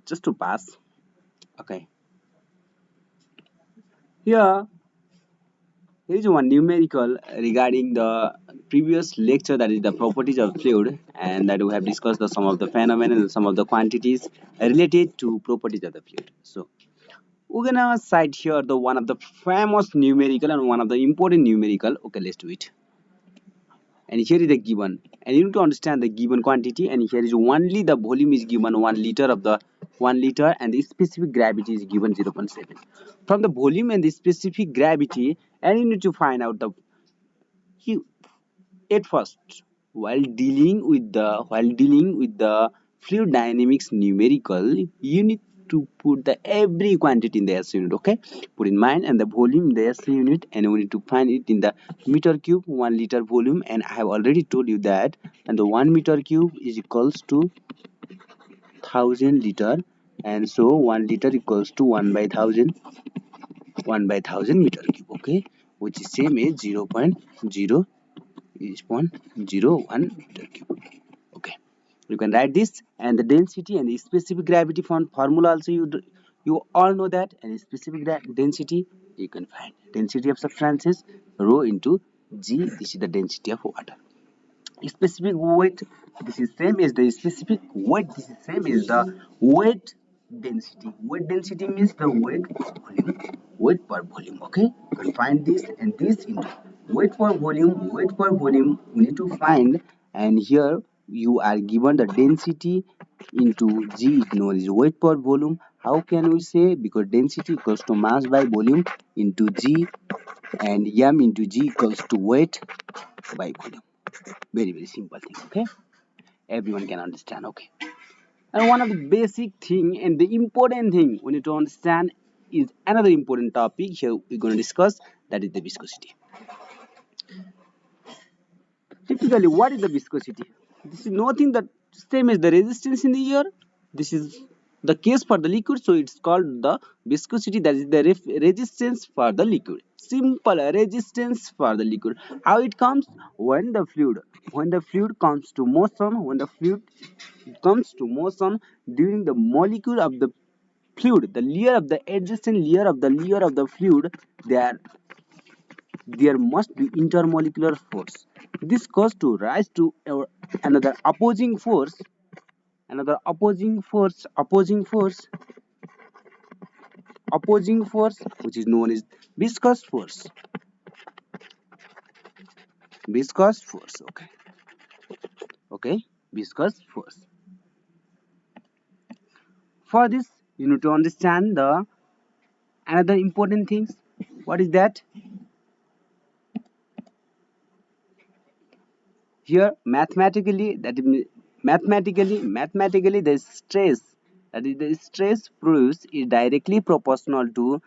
just to pass. Okay. Here, here is one numerical regarding the previous lecture, that is the properties of fluid, and that we have discussed the some of the phenomena and some of the quantities related to properties of the fluid. So we're gonna cite here the one of the famous numerical and one of the important numerical. Okay, let's do it. And here is the given, and you need to understand the given quantity, and here is only the volume is given 1 liter of the 1 liter, and the specific gravity is given 0.7 from the volume and the specific gravity. And you need to find out the you at first, while dealing with the fluid dynamics numerical, you need to put the every quantity in the SI unit. Okay, put in mind and the volume in the SI unit, and we need to find it in the meter cube 1 liter volume. And I have already told you that, and the 1 meter cube is equals to 1000 liter, and so 1 liter equals to 1 by 1000 meter cube. Okay, which is same as 0.0 is 0.01 meter cube. Okay, you can write this, and the density and the specific gravity formula also you all know that. And specific density, you can find density of substances rho into g. This is the density of water. Specific weight, this is same as the specific weight, this is same as the weight density. Weight density means the weight per volume, weight per volume. Okay, you can find this and this into weight per volume. Weight per volume we need to find, and here you are given the density into g is known as weight per volume. How can we say? Because density equals to mass by volume into g, and m into g equals to weight by volume. Very simple thing. Okay, everyone can understand. Okay, and one of the basic thing and the important thing we need to understand is another important topic here we're going to discuss, that is the viscosity. Typically, what is the viscosity? This is nothing that same as the resistance in the air. This is the case for the liquid, so it's called the viscosity, that is the resistance for the liquid. Simple resistance for the liquid. How it comes? When the fluid comes to motion, when the fluid comes to motion during the molecule of the fluid, the layer of the adjacent layer of the fluid, there must be intermolecular force. This cause to rise to another opposing force, which is known as viscous force. Viscous force. Okay, viscous force. For this, you need to understand the another important things. What is that? Here, mathematically, the stress, that is the stress produced is directly proportional to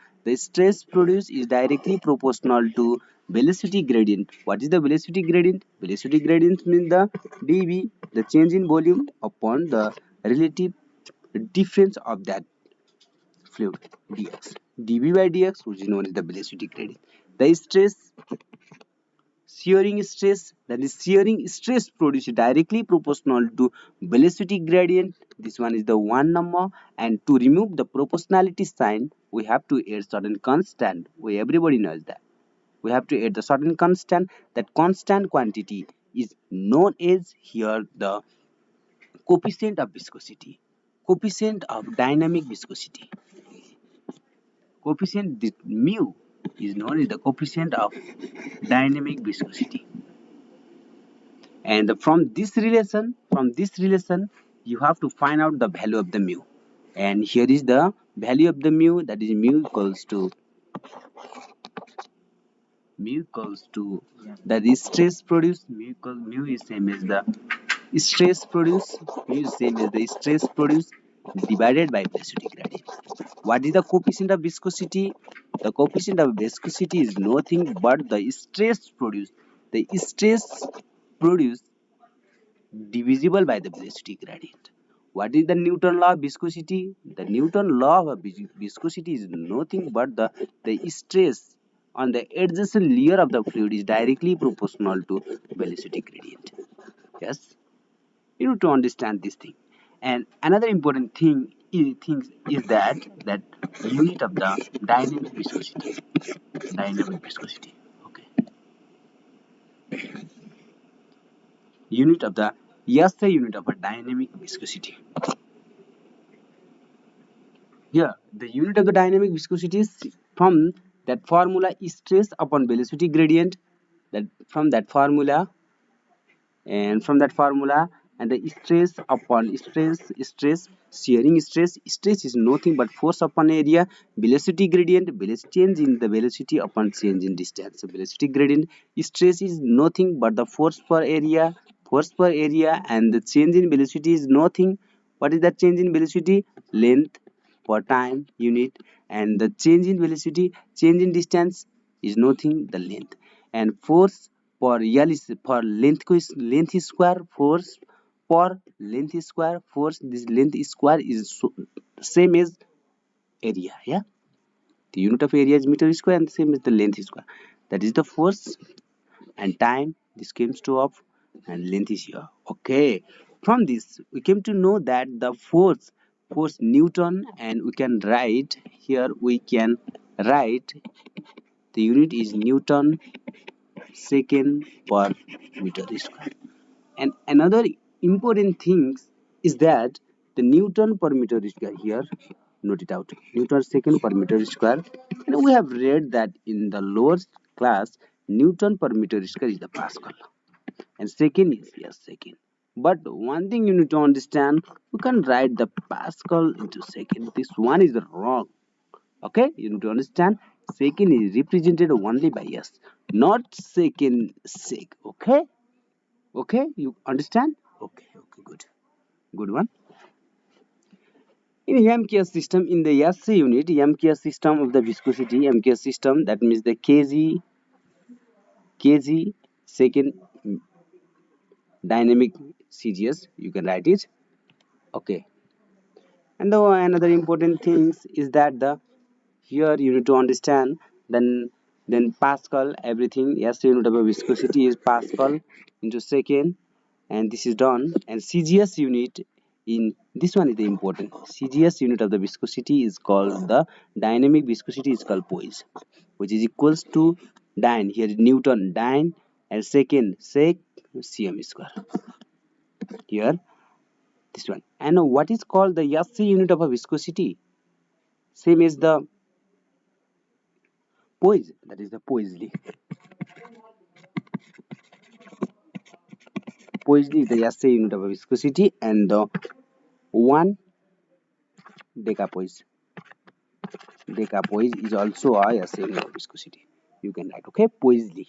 velocity gradient. What is the velocity gradient? Velocity gradient means the dv, the change in volume upon the relative difference of that fluid, dx. dv by dx, which is known as the velocity gradient. The shearing stress produced directly proportional to velocity gradient. This one is the one number, and to remove the proportionality sign we have to add certain constant. Everybody knows that we have to add the certain constant. That constant quantity is known as here the coefficient of viscosity, coefficient of dynamic viscosity. Coefficient mu is known as the coefficient of dynamic viscosity. And from this relation you have to find out the value of the mu. And here is the value of the mu, that is mu equals to the stress produced. Mu is same as the stress produced. Mu is same as the stress produced divided by velocity gradient. What is the coefficient of viscosity? The coefficient of viscosity is nothing but the stress produced. The stress produced divisible by the velocity gradient. What is the Newton law of viscosity? The Newton law of viscosity is nothing but the stress on the adjacent layer of the fluid is directly proportional to velocity gradient. Yes, you need to understand this thing. And another important thing things is that unit of the dynamic viscosity. Dynamic viscosity. Okay. Unit of the SI unit of a dynamic viscosity. Here, the unit of the dynamic viscosity is from that formula stress upon velocity gradient. That from that formula and from that formula and the stress upon stress stress is nothing but force upon area, velocity gradient, velocity change in the velocity upon change in distance. So velocity gradient stress is nothing but the force per area, and the change in velocity is nothing. What is that change in velocity? Length per time unit, and the change in velocity, change in distance is nothing the length, and force per L is per length is square, force per length is square, force this length is square is same as area. Yeah, the unit of area is meter square and same as the length is square. That is the force, and time this comes to off, and length is here. Okay, from this we came to know that the force Newton, and we can write here, we can write the unit is Newton second per meter square. And another important thing is that the Newton per meter square here, note it out, Newton second per meter square. And we have read that in the lower class, Newton per meter square is the Pascal, and second is yes second. But one thing you need to understand, you can write the Pascal into second. This one is wrong. Okay, you need to understand, second is represented only by s, not second sec. Okay, okay, you understand? Okay, okay, good one. In MKS system, in the SI unit, MKS system of the viscosity, MKS system, that means the kg second dynamic CGS, you can write it. Okay, and the another important things is that the here you need to understand, then Pascal everything. Yes, unit of viscosity is Pascal into second, and this is done. And CGS unit, in this one is the important, CGS unit of the viscosity is called the dynamic viscosity is called poise, which is equals to dyne, here Newton dyne, and second sec cm square here, this one. And what is called the SI unit of a viscosity, same as the poise, that is the poisely. Poisely is the SI unit of viscosity, and the one decapoise. Decapoise is also a SI unit of viscosity. You can write, okay, Poisely.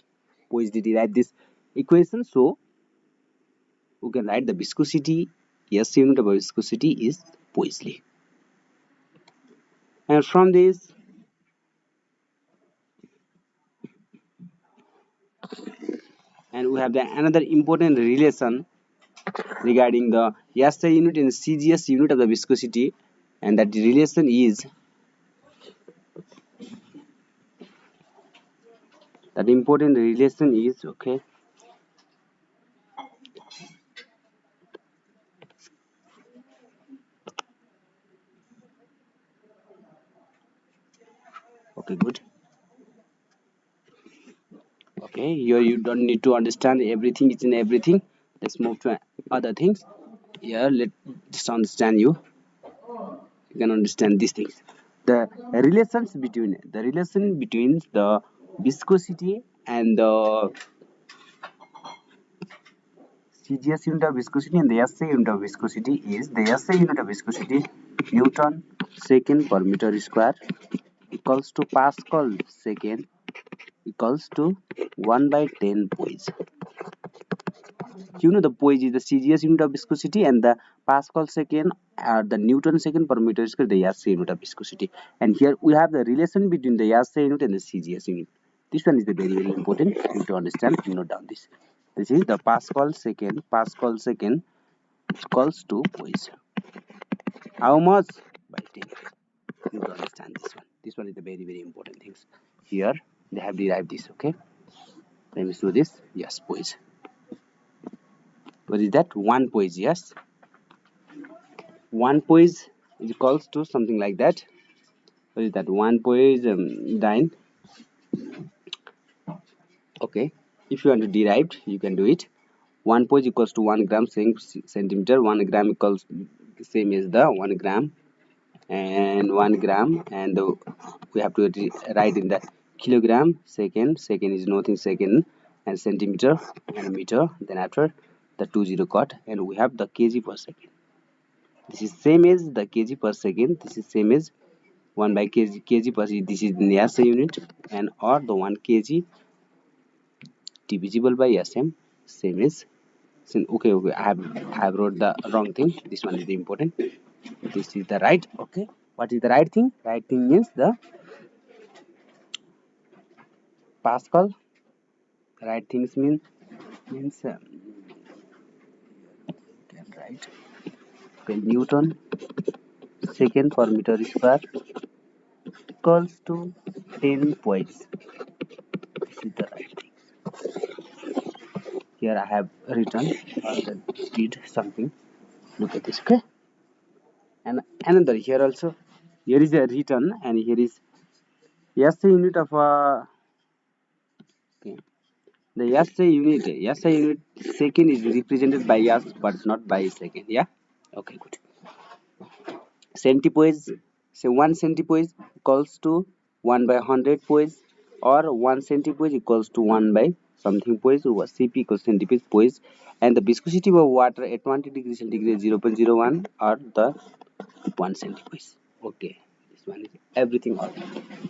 Poisely derive this equation, so you can write the viscosity, SI unit of viscosity is Poisely. And from this, and we have the another important relation regarding the SI unit and CGS unit of the viscosity, and that relation is, that important relation is, okay, okay, good. Okay, here you don't need to understand everything, it's in everything. Let's move to other things. Here, let just understand you can understand these things. The relation between the viscosity and the CGS unit of viscosity and the SI unit of viscosity is, the SI unit of viscosity Newton second per meter square equals to Pascal second equals to 1 by 10 poise. The poise is the CGS unit of viscosity, and the Pascal second the Newton second per meter square the SI unit of viscosity. And here we have the relation between the SI unit and the CGS unit. This one is the very important. You need to understand. Note down this. This is the Pascal second. Pascal second equals to poise. How much? By 10. You need to understand this one. This one is the very important things. Here they have derived this. Okay. Let me show this. Yes, poise. What is that? One poise. Yes. One poise is equals to something like that. What is that? 1.9. Okay. If you want to derive, you can do it. 1 poise equals to 1 gram same centimeter. 1 gram equals same as the 1 gram and 1 gram, and we have to write in the kilogram. Second is nothing, second, and centimeter and meter. Then after the 20 cut, and we have the kg per second. This is same as the kg per second. This is same as 1 by kg per second. This is in the SI unit, and or the 1 kg divisible by sm, same as. Okay, I have wrote the wrong thing. This one is the important. This is the right. Okay, what is the right thing? Right thing means the Pascal. Right things means can write, okay, Newton second per meter square equals to 10 points. This is the right thing. Here I have written did something. Look at this. Okay, and another here also. Here is a written, and here is SI unit of okay. The SI unit second is represented by S but not by second. Yeah. Okay, good. Centipoise, say 1 centipoise equals to 1 by 100 poise, or 1 centipoise equals to 1 by something poise, or Cp equals centipede poise, and the viscosity of water at 20 degrees centigrade 0.01, or the 1 centipoise. Okay, this one is everything all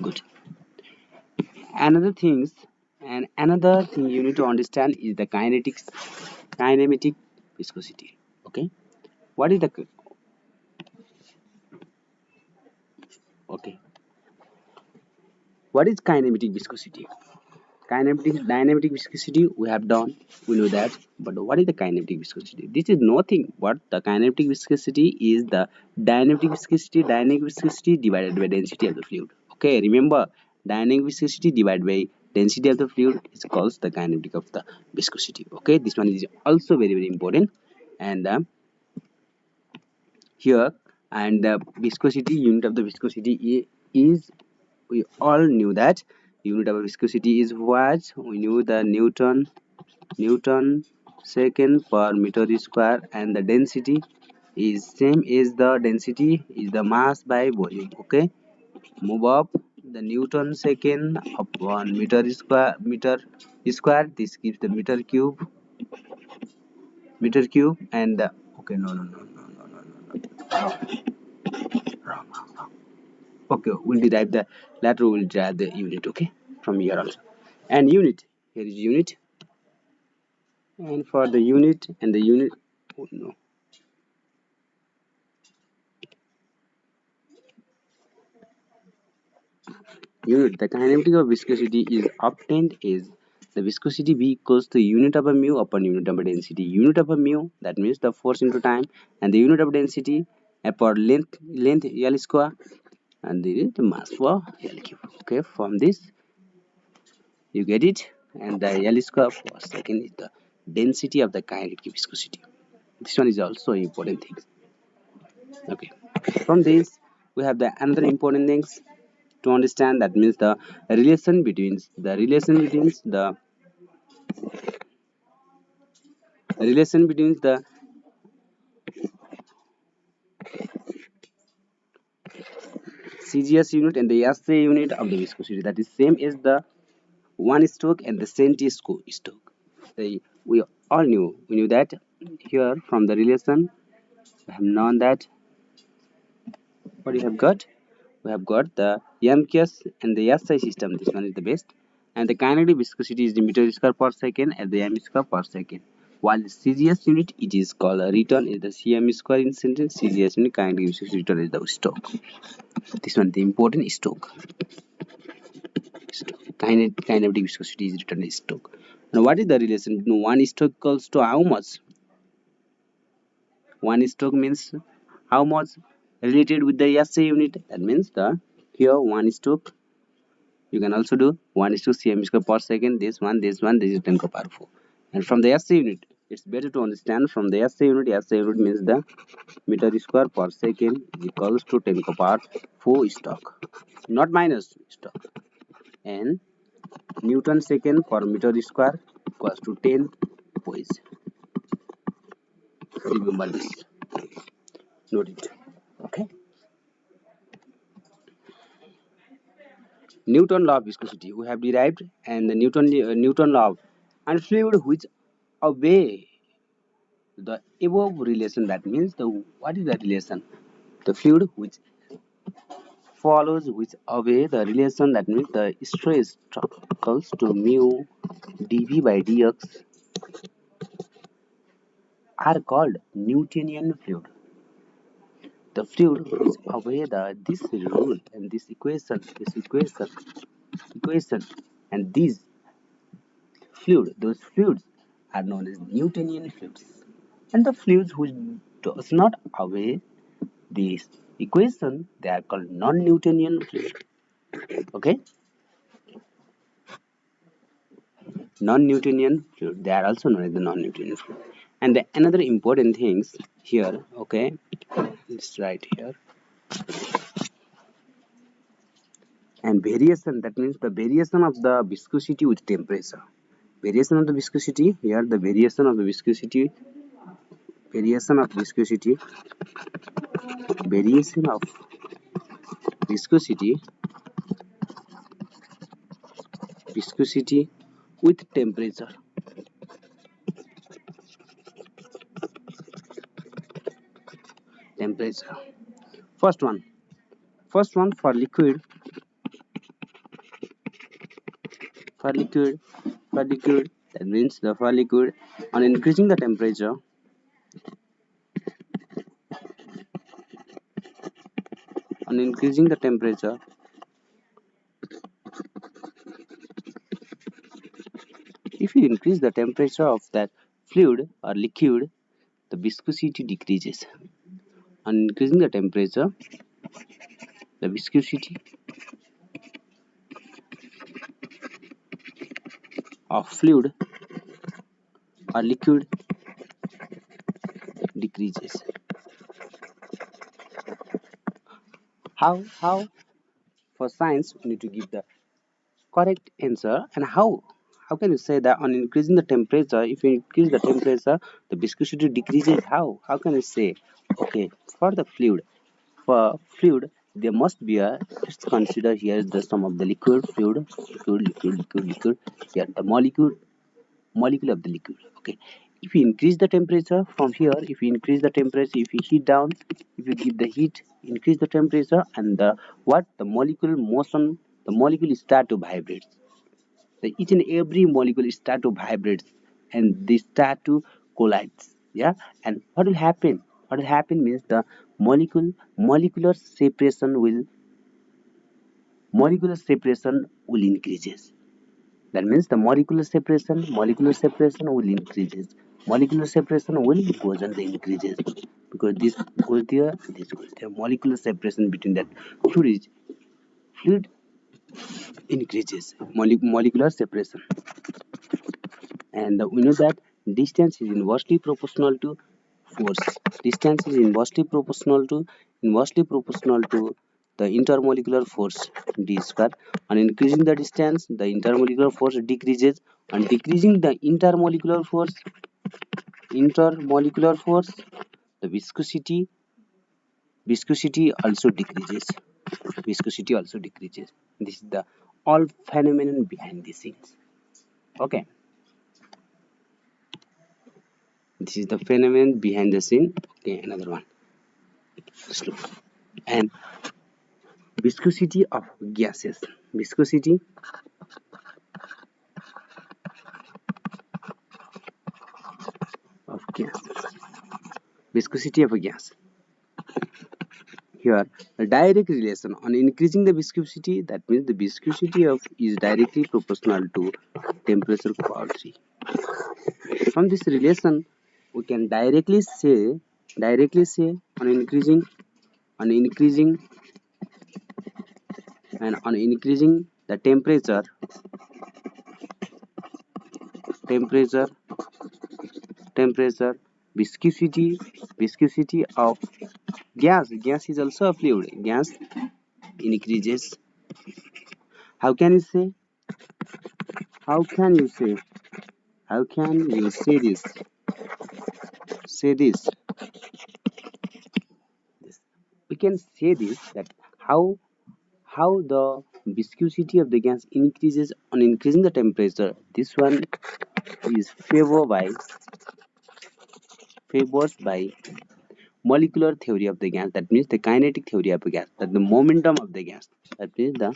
good. Another things, and another thing you need to understand is the kinematic viscosity. Okay, what is the okay? What is kinematic viscosity? Dynamic viscosity we have done, we know that, but what is the kinetic viscosity? This is nothing but the kinetic viscosity is the dynamic viscosity divided by density of the fluid. Okay, remember, dynamic viscosity divided by density of the fluid is called the kinetic of the viscosity. Okay, this one is also very important. And here, and the viscosity unit of the viscosity is, we all knew that unit of viscosity is what we knew, the Newton second per meter square, and the density is same as the density is the mass by volume. Okay, move up the Newton second upon meter square. This gives the meter cube, and okay, no, wrong. Okay, we'll derive the later. We'll derive the unit. Okay, from here also, and unit, here is unit, and for the unit and the unit, oh no, unit, the kinematic of viscosity is obtained is the viscosity V equals to unit of a mu upon unit of a density. Unit of a mu, that means the force into time, and the unit of density upon length L square, and the mass for L cube. Okay, from this you get it, and the L square per second is the density of the kinetic viscosity. This one is also important thing. Okay, from this we have the another important things to understand, that means the relation between the CGS unit and the SA unit of the viscosity, that is same as the one stroke and the stroke. We knew that here from the relation we have known that what we have got. We have got the MKS and the SI system. This one is the best. And the kinetic viscosity is the meter square per second and the m square per second. While the CGS unit, it is called a return is the cm square in sentence. CGS unit kinetic viscosity return is the stoke. This one the important stoke. Kinetic viscosity is written as stoke. Now what is the relation between one stoke equals to how much? One stroke means how much related with the SI unit. That means the here one stroke. You can also do 1 is to cm square per second. This is 10 to power 4. And from the SI unit, It's better to understand from the SI unit. SI unit means the meter square per second is equals to 10 to power 4 stock, not minus stock, and Newton second per meter square equals to 10 poise. Remember this. Note it. Okay. Newton law of viscosity we have derived, and the Newton law and fluid which obey the above relation. That means the what is the relation? The fluid which follows which obey the relation. That means the stress equals to mu dV by dx are called Newtonian fluid. The fluid which obey this rule and this equation, and these those fluids are known as Newtonian fluids. And the fluids which does not obey this equation, they are called non-Newtonian fluid. Okay, non-Newtonian fluid. They are also known as the non-Newtonian fluid. And another important things here. Okay, it's right here. And variation. That means the variation of the viscosity with temperature. Variation of the viscosity here. The variation of the viscosity. Variation of viscosity. Variation of viscosity. Viscosity with temperature. Temperature. First one. First one for liquid. For liquid. For liquid. That means the for liquid on increasing the temperature. On increasing the temperature. If you increase the temperature of that fluid or liquid, the viscosity decreases. On increasing the temperature, the viscosity of fluid or liquid decreases. How for science we need to give the correct answer, and how can you say that on increasing the temperature, if you increase the temperature, the viscosity decreases? How can you say? Okay, for the fluid there must be a, let's consider here the sum of the liquid, fluid, liquid, here the molecule of the liquid. Okay, if you increase the temperature from here, if you increase the temperature, if you heat down, if you give the heat, increase the temperature, and the what the molecule motion, the molecule start to vibrate. The each and every molecule start to vibrate, and they start to collide. Yeah, and what will happen? What will happen means the molecular separation will increases. That means the molecular separation will increases. Molecular separation will goes and increases, because this goes there, this goes there. Molecular separation between that fluid increases. Molecular separation, and we know that distance is inversely proportional to force. Distance is inversely proportional to the intermolecular force d square. On increasing the distance, the intermolecular force decreases. On decreasing the intermolecular force, the viscosity also decreases. Viscosity also decreases. This is the all phenomenon behind the scenes. Okay, this is the phenomenon behind the scene. Okay, another one. Let's look. And viscosity of gases. Viscosity of gas. Viscosity of a gas. Here, a direct relation on increasing the viscosity. That means the viscosity of is directly proportional to temperature power 3. From this relation, we can directly say on increasing on increasing the temperature temperature, viscosity of gas is also a fluid. Gas increases. How can you say? How can you say? How can you say this? Say this. We can say this that how the viscosity of the gas increases on increasing the temperature. This one is favors by molecular theory of the gas. That means the kinetic theory of the gas. That the momentum of the gas. That means the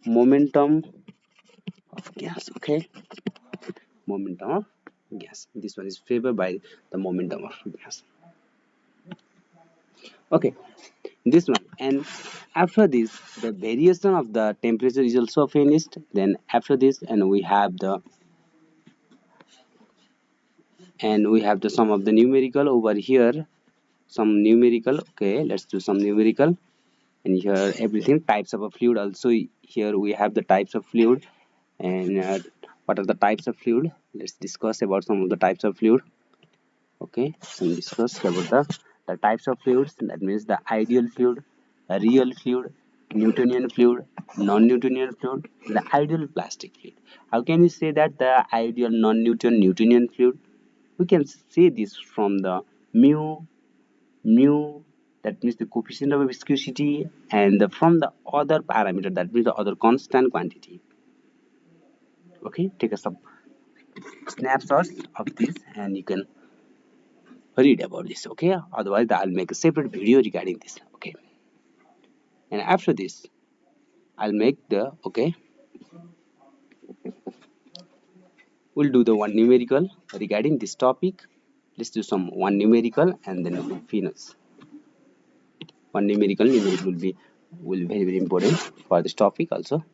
momentum of gas. Okay, momentum of gas. This one is favored by the momentum of gas. Okay, this one. And after this, the variation of the temperature is also finished. Then after this, and we have the sum of the numerical over here. Some numerical. Okay, let's do some numerical. And here everything types of a fluid. Also here we have the types of fluid. And what are the types of fluid? Let's discuss about some of the types of fluid. Okay, some discuss about the types of fluids. That means the ideal fluid, a real fluid, Newtonian fluid, non-Newtonian fluid, the ideal plastic fluid. How can you say that the ideal Newtonian fluid? We can say this from the mu, that means the coefficient of viscosity, and from the other parameter, that means the other constant quantity. Okay, take a some snapshots of this and you can read about this. Okay, otherwise I'll make a separate video regarding this. Okay, and after this I'll make the okay, we'll do the one numerical regarding this topic. Let's do some one numerical and then we'll finish. One numerical will be very important for this topic also.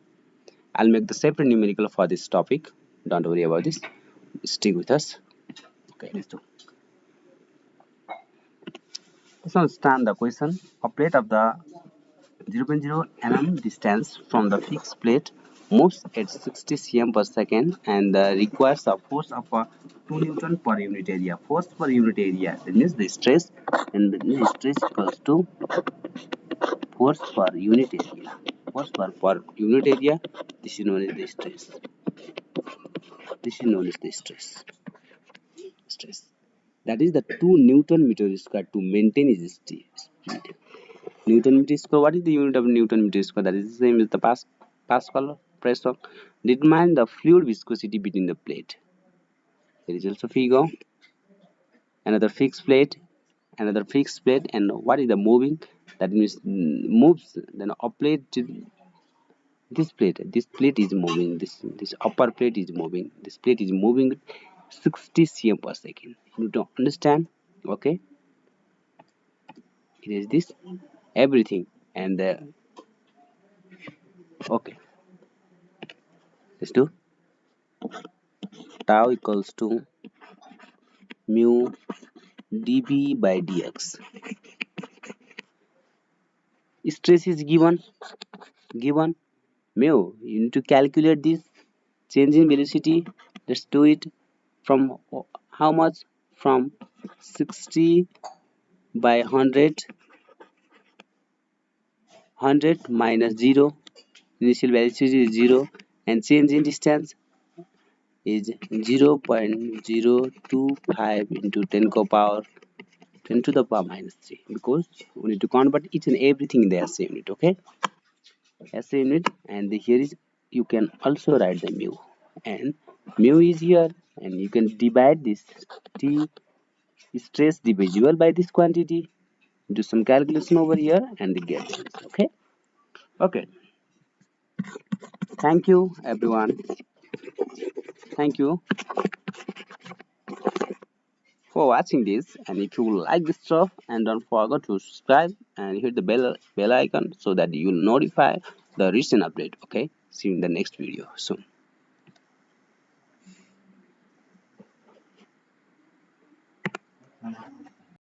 I'll make the separate numerical for this topic. Don't worry about this. Stick with us. Okay, let's do. Let's understand the question. A plate of the 0.0 mm distance from the fixed plate moves at 60 cm per second and requires a force of 2 Newton per unit area. Force per unit area, that means the stress, and the stress equals to force per unit area. Force per unit area, this is known as the stress. This is known as the stress. That is the 2 Newton meter square to maintain its speed. Newton meter square. What is the unit of Newton meter square? That is the same as the Pascal pressure. Determine the fluid viscosity between the plate. There is also figure. Another fixed plate. Another fixed plate. And what is the moving? That means moves. Then a plate. This plate is moving. This upper plate is moving. This plate is moving 60 cm per second. You need to understand. Okay. It is this everything and okay. Let's do tau equals to mu dv by dx. Stress is given mu. You need to calculate this change in velocity. Let's do it from how much? From 60 by 100 minus 0. Initial velocity is 0 and change in distance is 0.025 into 10 power 10 to the power minus 3, because we need to convert each and everything in the SI unit. Okay, SI unit, and here is you can also write the mu, and mu is here, and you can divide this T stress divisible by this quantity. Do some calculation over here and get this. Okay, okay. Thank you, everyone. Thank you for watching this, and if you like this stuff, and don't forget to subscribe and hit the bell icon so that you'll notify the recent update. Okay, see you in the next video soon.